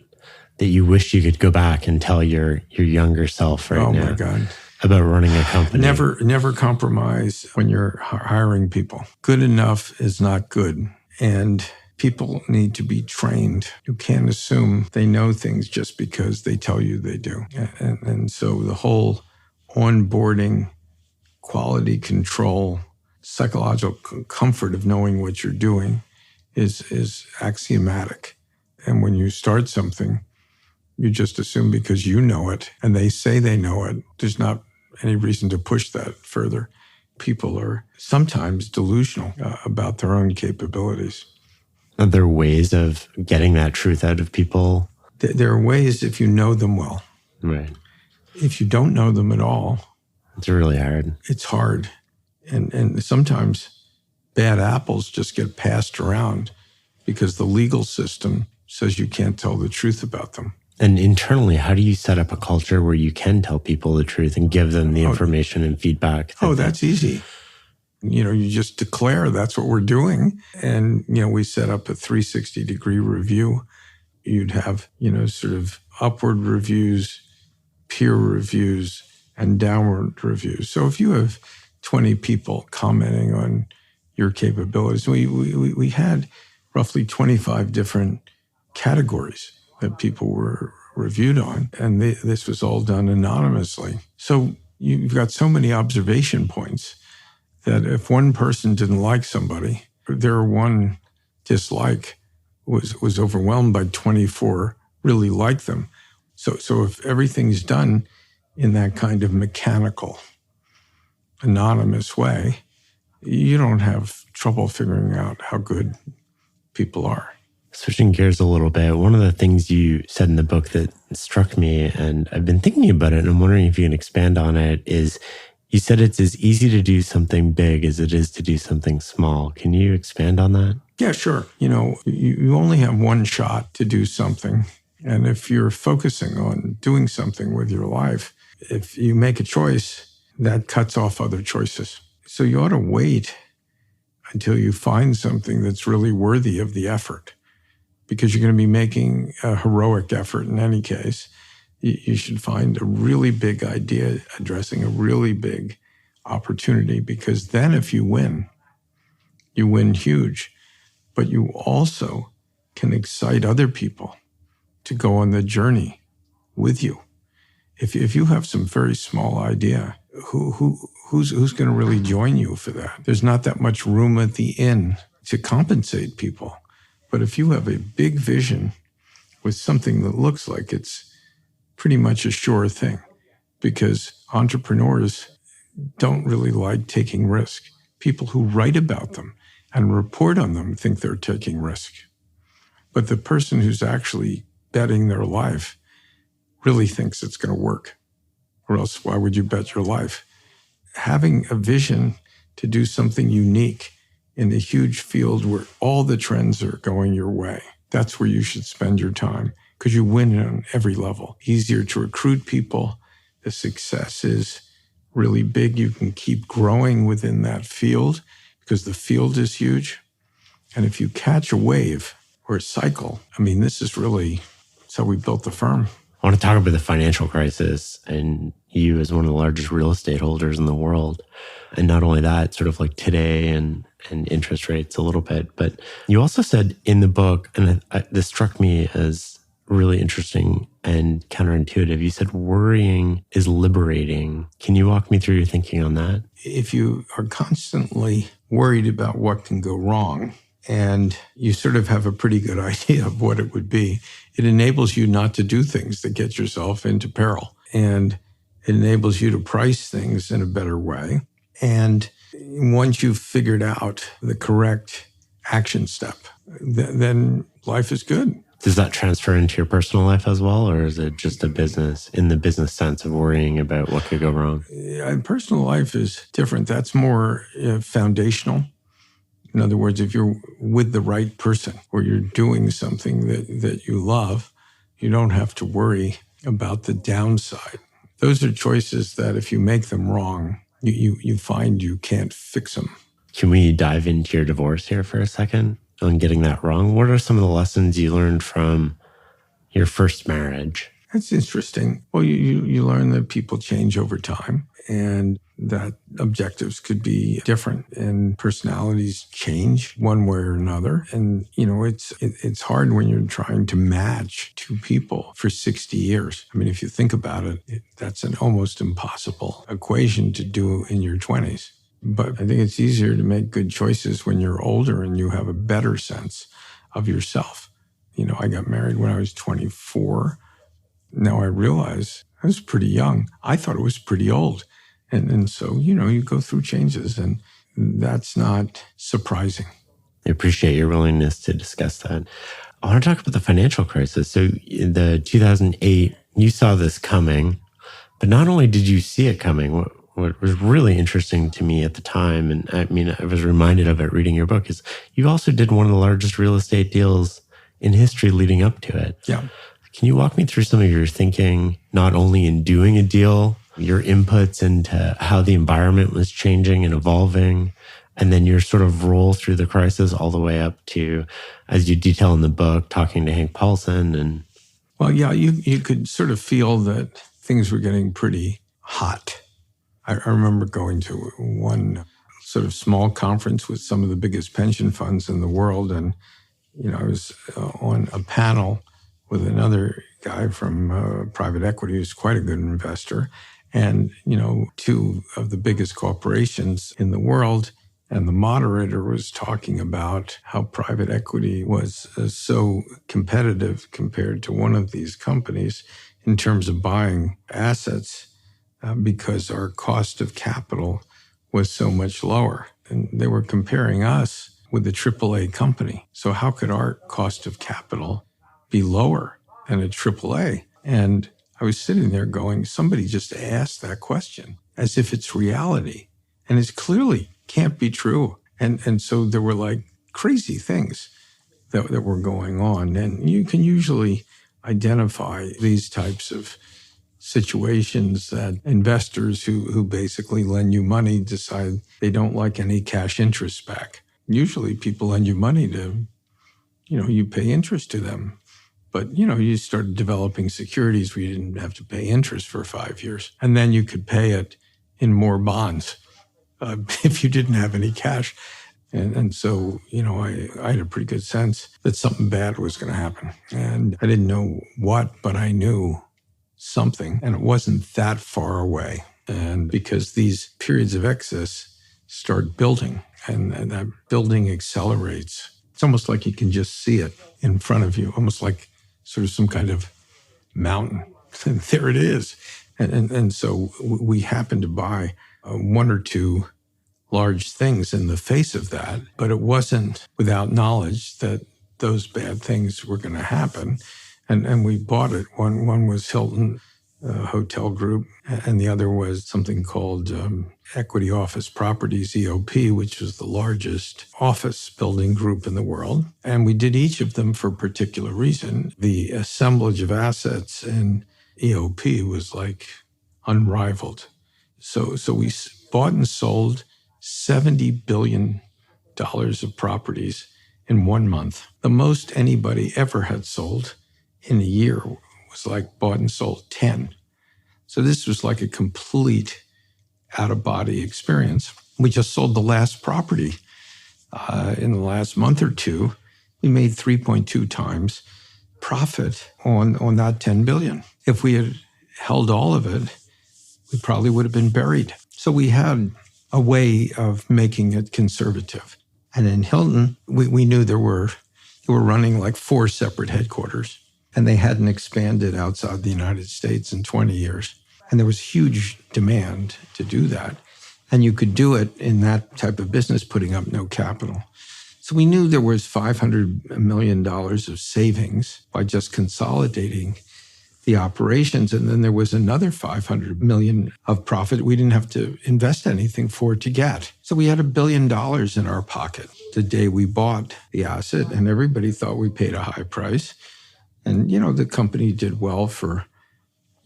[SPEAKER 2] that you wish you could go back and tell your younger self right now?
[SPEAKER 1] Oh my God.
[SPEAKER 2] About running a company?
[SPEAKER 1] Never compromise when you're hiring people. Good enough is not good. And people need to be trained. You can't assume they know things just because they tell you they do. And so the whole onboarding, quality control, psychological comfort of knowing what you're doing is axiomatic. And when you start something, you just assume because you know it and they say they know it, there's not any reason to push that further. People are sometimes delusional about their own capabilities.
[SPEAKER 2] Are there ways of getting that truth out of people?
[SPEAKER 1] There are ways if you know them well.
[SPEAKER 2] Right.
[SPEAKER 1] If you don't know them at all,
[SPEAKER 2] It's really hard.
[SPEAKER 1] it's hard. And sometimes bad apples just get passed around because the legal system says you can't tell the truth about them.
[SPEAKER 2] And internally, how do you set up a culture where you can tell people the truth and give them the information and feedback?
[SPEAKER 1] That's easy. You just declare that's what we're doing. And, we set up a 360-degree review. You'd have, sort of upward reviews, peer reviews, and downward reviews. So if you have 20 people commenting on your capabilities, we had roughly 25 different categories that people were reviewed on. And this was all done anonymously. So you've got so many observation points that if one person didn't like somebody, their one dislike was overwhelmed by 24 really liked them. So if everything's done in that kind of mechanical, anonymous way, you don't have trouble figuring out how good people are.
[SPEAKER 2] Switching gears a little bit, one of the things you said in the book that struck me, and I've been thinking about it, and I'm wondering if you can expand on it, is you said it's as easy to do something big as it is to do something small. Can you expand on that?
[SPEAKER 1] Yeah, sure. You only have one shot to do something. And if you're focusing on doing something with your life, if you make a choice, that cuts off other choices. So you ought to wait until you find something that's really worthy of the effort, because you're going to be making a heroic effort in any case. You should find a really big idea addressing a really big opportunity, because then if you win huge, but you also can excite other people to go on the journey with you. If you have some very small idea, who's going to really join you for that? There's not that much room at the inn to compensate people. But if you have a big vision with something that looks like it's pretty much a sure thing, because entrepreneurs don't really like taking risk. People who write about them and report on them think they're taking risk. But the person who's actually betting their life really thinks it's going to work. Or else why would you bet your life? Having a vision to do something unique in a huge field where all the trends are going your way, that's where you should spend your time, because you win on every level. Easier to recruit people. The success is really big. You can keep growing within that field because the field is huge. And if you catch a wave or a cycle, this is really, it's how we built the firm.
[SPEAKER 2] I want to talk about the financial crisis and you as one of the largest real estate holders in the world. And not only that, sort of like today and interest rates a little bit. But you also said in the book, and this struck me as really interesting and counterintuitive, you said worrying is liberating. Can you walk me through your thinking on that?
[SPEAKER 1] If you are constantly worried about what can go wrong, and you sort of have a pretty good idea of what it would be, it enables you not to do things that get yourself into peril. And it enables you to price things in a better way. And once you've figured out the correct action step, then life is good.
[SPEAKER 2] Does that transfer into your personal life as well? Or is it just a business, in the business sense of worrying about what could go wrong?
[SPEAKER 1] Personal life is different. That's more foundational. In other words, if you're with the right person or you're doing something that you love, you don't have to worry about the downside. Those are choices that if you make them wrong, you find you can't fix them.
[SPEAKER 2] Can we dive into your divorce here for a second on getting that wrong? What are some of the lessons you learned from your first marriage?
[SPEAKER 1] That's interesting. Well, you learn that people change over time and that objectives could be different and personalities change one way or another. And, it's hard when you're trying to match two people for 60 years. If you think about it, that's an almost impossible equation to do in your 20s. But I think it's easier to make good choices when you're older and you have a better sense of yourself. I got married when I was 24. Now I realize I was pretty young. I thought it was pretty old. And so, you go through changes, and that's not surprising.
[SPEAKER 2] I appreciate your willingness to discuss that. I want to talk about the financial crisis. So in the 2008, you saw this coming, but not only did you see it coming, what was really interesting to me at the time, and I was reminded of it reading your book, is you also did one of the largest real estate deals in history leading up to it.
[SPEAKER 1] Yeah.
[SPEAKER 2] Can you walk me through some of your thinking, not only in doing a deal, your inputs into how the environment was changing and evolving, and then your sort of roll through the crisis all the way up to, as you detail in the book, talking to Hank Paulson and...
[SPEAKER 1] Well, yeah, you could sort of feel that things were getting pretty hot. I remember going to one sort of small conference with some of the biggest pension funds in the world. And, I was on a panel with another guy from private equity who's quite a good investor. And, two of the biggest corporations in the world. And the moderator was talking about how private equity was so competitive compared to one of these companies in terms of buying assets because our cost of capital was so much lower. And they were comparing us with a AAA company. So how could our cost of capital be lower than a AAA? And I was sitting there going, somebody just asked that question as if it's reality. And it clearly can't be true. And so there were like crazy things that were going on. And you can usually identify these types of situations that investors who basically lend you money decide they don't like any cash interest back. Usually people lend you money to, you pay interest to them. But, you started developing securities where you didn't have to pay interest for 5 years. And then you could pay it in more bonds if you didn't have any cash. And so, I had a pretty good sense that something bad was going to happen. And I didn't know what, but I knew something, and it wasn't that far away. And because these periods of excess start building, and that building accelerates, it's almost like you can just see it in front of you, almost like sort of some kind of mountain. And there it is. And so we happened to buy one or two large things in the face of that, but it wasn't without knowledge that those bad things were going to happen. And we bought it. One was Hilton Hotel Group, and the other was something called Equity Office Properties, EOP, which was the largest office building group in the world. And we did each of them for a particular reason. The assemblage of assets in EOP was like unrivaled. So we bought and sold $70 billion of properties in 1 month. The most anybody ever had sold in a year was like bought and sold 10. So this was like a complete out-of-body experience. We just sold the last property in the last month or two. We made 3.2 times profit on that 10 billion. If we had held all of it, we probably would have been buried. So we had a way of making it conservative. And in Hilton, we knew they were running like 4 separate headquarters, and they hadn't expanded outside the United States in 20 years. And there was huge demand to do that. And you could do it in that type of business, putting up no capital. So we knew there was $500 million of savings by just consolidating the operations. And then there was another $500 million of profit we didn't have to invest anything for to get. So we had $1 billion in our pocket the day we bought the asset, and everybody thought we paid a high price. And, the company did well for,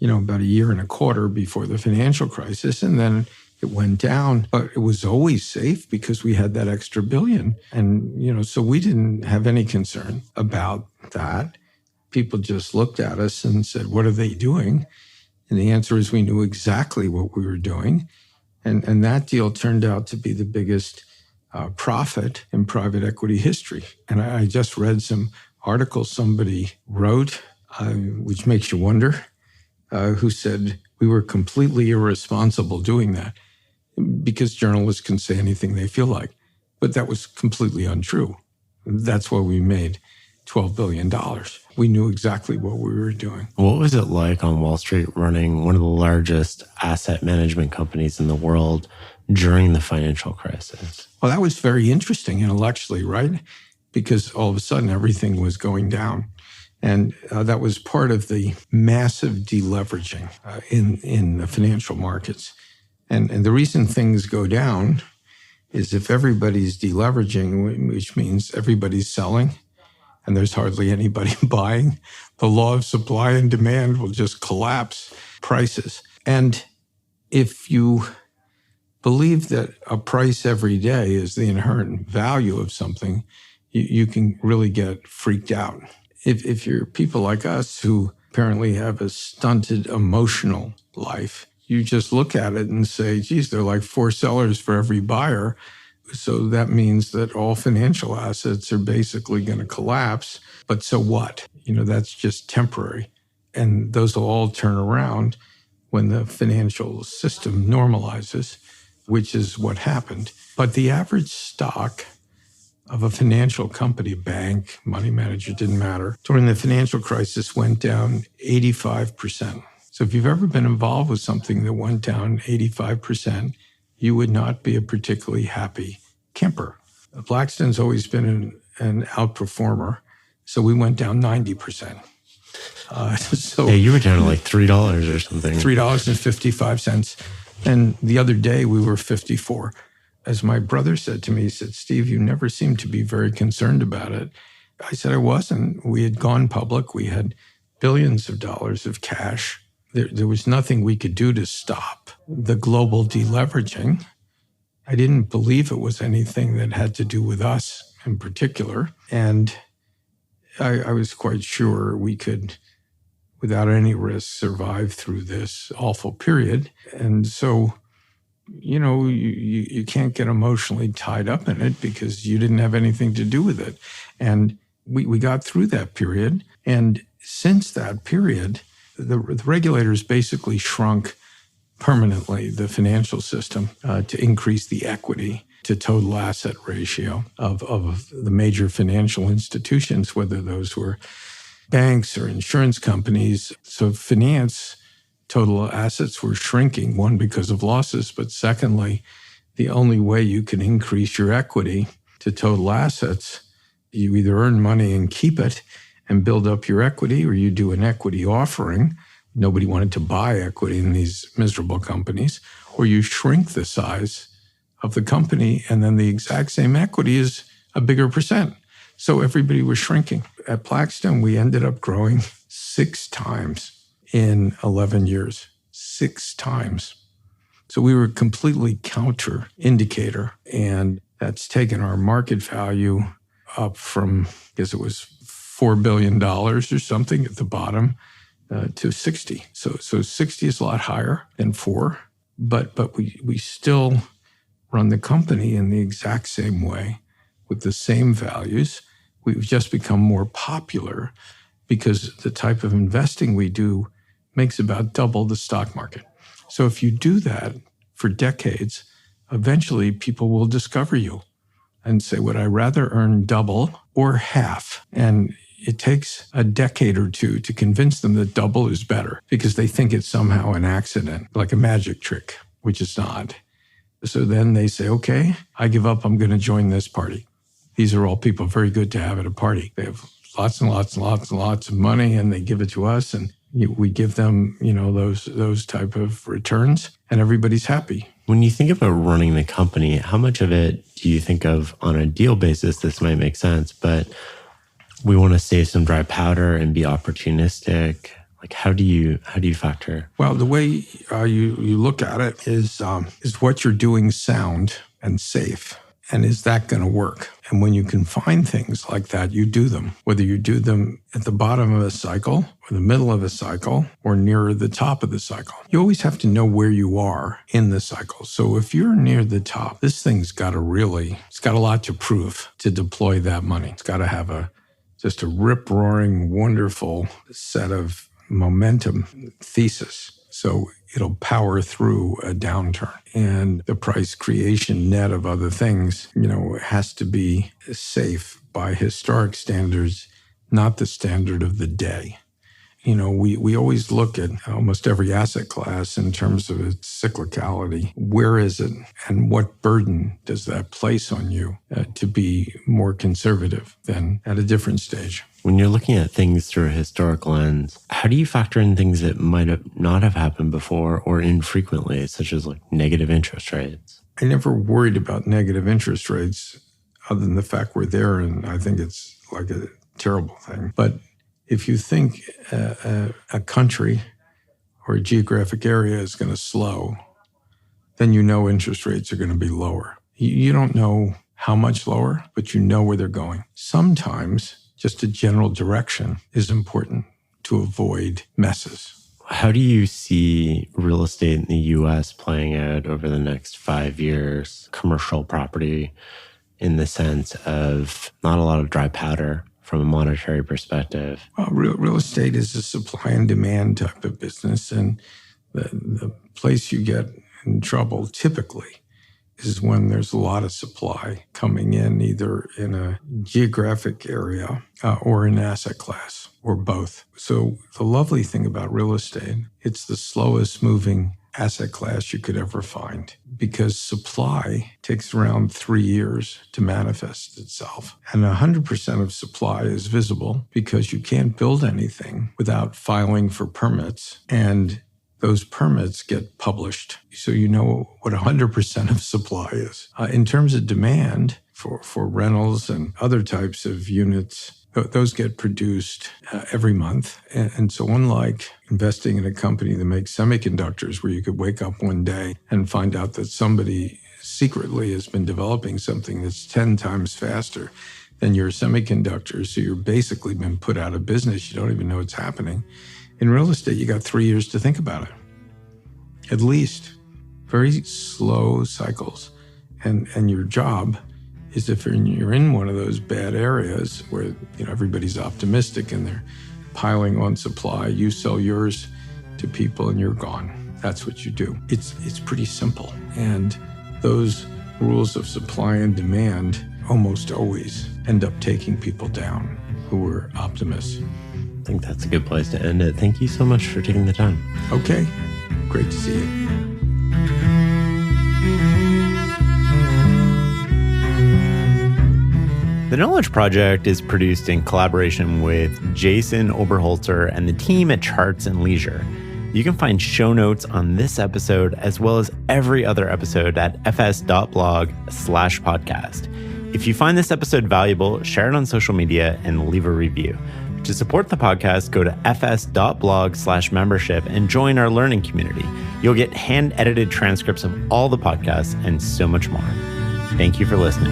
[SPEAKER 1] about 1.25 years before the financial crisis. And then it went down, but it was always safe because we had that extra $1 billion. And, so we didn't have any concern about that. People just looked at us and said, what are they doing? And the answer is we knew exactly what we were doing. And that deal turned out to be the biggest profit in private equity history. And I just read some articles somebody wrote, which makes you wonder, who said we were completely irresponsible doing that. because journalists can say anything they feel like. But that was completely untrue. That's why we made $12 billion. We knew exactly what we were doing.
[SPEAKER 2] What was it like on Wall Street running one of the largest asset management companies in the world during the financial crisis?
[SPEAKER 1] Well, that was very interesting intellectually, right? Because all of a sudden everything was going down. And that was part of the massive deleveraging in the financial markets. And the reason things go down is if everybody's deleveraging, which means everybody's selling, and there's hardly anybody buying, the law of supply and demand will just collapse prices. And if you believe that a price every day is the inherent value of something, you can really get freaked out. If you're people like us who apparently have a stunted emotional life, you just look at it and say, geez, there are like 4 sellers for every buyer. So that means that all financial assets are basically going to collapse. But so what? That's just temporary. And those will all turn around when the financial system normalizes, which is what happened. But the average stock of a financial company, bank, money manager, didn't matter, during the financial crisis went down 85%. So if you've ever been involved with something that went down 85%, you would not be a particularly happy camper. Blackstone's always been an outperformer, so we went down 90%.
[SPEAKER 2] Yeah, you were down to like $3 or something.
[SPEAKER 1] $3.55. And the other day we were 54. As my brother said to me, he said, Steve, you never seem to be very concerned about it. I said I wasn't. We had gone public. We had billions of dollars of cash. There was nothing we could do to stop the global deleveraging. I didn't believe it was anything that had to do with us in particular. And I was quite sure we could, without any risk, survive through this awful period. And so, you can't get emotionally tied up in it because you didn't have anything to do with it. And we got through that period. And since that period, the regulators basically shrunk permanently the financial system to increase the equity to total asset ratio of the major financial institutions, whether those were banks or insurance companies. So finance total assets were shrinking, one, because of losses, but secondly, the only way you can increase your equity to total assets, you either earn money and keep it and build up your equity, or you do an equity offering. Nobody wanted to buy equity in these miserable companies, or you shrink the size of the company, and then the exact same equity is a bigger percent. So everybody was shrinking. At Blackstone, we ended up growing 6 times in 11 years, 6 times. So we were completely counter indicator, and that's taken our market value up from, I guess it was $4 billion or something at the bottom to 60. So 60 is a lot higher than 4, but we still run the company in the exact same way with the same values. We've just become more popular because the type of investing we do makes about double the stock market. So if you do that for decades, eventually people will discover you and say, would I rather earn double or half? And it takes a decade or two to convince them that double is better because they think it's somehow an accident, like a magic trick, which it's not. So then they say, okay, I give up. I'm going to join this party. These are all people very good to have at a party. They have lots and lots and lots and lots of money, and they give it to us, and we give them, those type of returns, and everybody's happy.
[SPEAKER 2] When you think about running the company, how much of it do you think of on a deal basis? This might make sense, but we want to save some dry powder and be opportunistic. Like, how do you factor?
[SPEAKER 1] Well, the way you look at it is what you're doing sound and safe, and is that going to work? And when you can find things like that, you do them, whether you do them at the bottom of a cycle or the middle of a cycle or nearer the top of the cycle. You always have to know where you are in the cycle. So if you're near the top, this thing's got it's got a lot to prove to deploy that money. It's got to have just a rip-roaring, wonderful set of momentum thesis. So it'll power through a downturn. And the price creation net of other things, has to be safe by historic standards, not the standard of the day. We always look at almost every asset class in terms of its cyclicality. Where is it? And what burden does that place on you to be more conservative than at a different stage?
[SPEAKER 2] When you're looking at things through a historic lens, how do you factor in things that might not have happened before or infrequently, such as like negative interest rates?
[SPEAKER 1] I never worried about negative interest rates other than the fact we're there, and I think it's like a terrible thing. But if you think a country or a geographic area is going to slow, then interest rates are going to be lower. You don't know how much lower, but you know where they're going. Sometimes just a general direction is important to avoid messes.
[SPEAKER 2] How do you see real estate in the U.S. playing out over the next 5 years? Commercial property in the sense of not a lot of dry powder from a monetary perspective?
[SPEAKER 1] Well, real estate is a supply and demand type of business. And the place you get in trouble typically is when there's a lot of supply coming in, either in a geographic area or an asset class, or both. So the lovely thing about real estate, it's the slowest moving asset class you could ever find, because supply takes around 3 years to manifest itself. And 100% of supply is visible because you can't build anything without filing for permits. And those permits get published, so you know what 100% of supply is. In terms of demand for rentals and other types of units, those get produced every month. And so unlike investing in a company that makes semiconductors, where you could wake up one day and find out that somebody secretly has been developing something that's 10 times faster than your semiconductors, so you're basically been put out of business. You don't even know what's happening. In real estate, you got 3 years to think about it, at least. Very slow cycles. And your job is, if you're in one of those bad areas where everybody's optimistic and they're piling on supply, you sell yours to people and you're gone. That's what you do. It's pretty simple. And those rules of supply and demand almost always end up taking people down who are optimists.
[SPEAKER 2] I think that's a good place to end it. Thank you so much for taking the time.
[SPEAKER 1] Okay. Great to see you.
[SPEAKER 2] The Knowledge Project is produced in collaboration with Jason Oberholzer and the team at Charts and Leisure. You can find show notes on this episode as well as every other episode at fs.blog/podcast. If you find this episode valuable, share it on social media and leave a review. To support the podcast, go to fs.blog/membership and join our learning community. You'll get hand-edited transcripts of all the podcasts and so much more. Thank you for listening.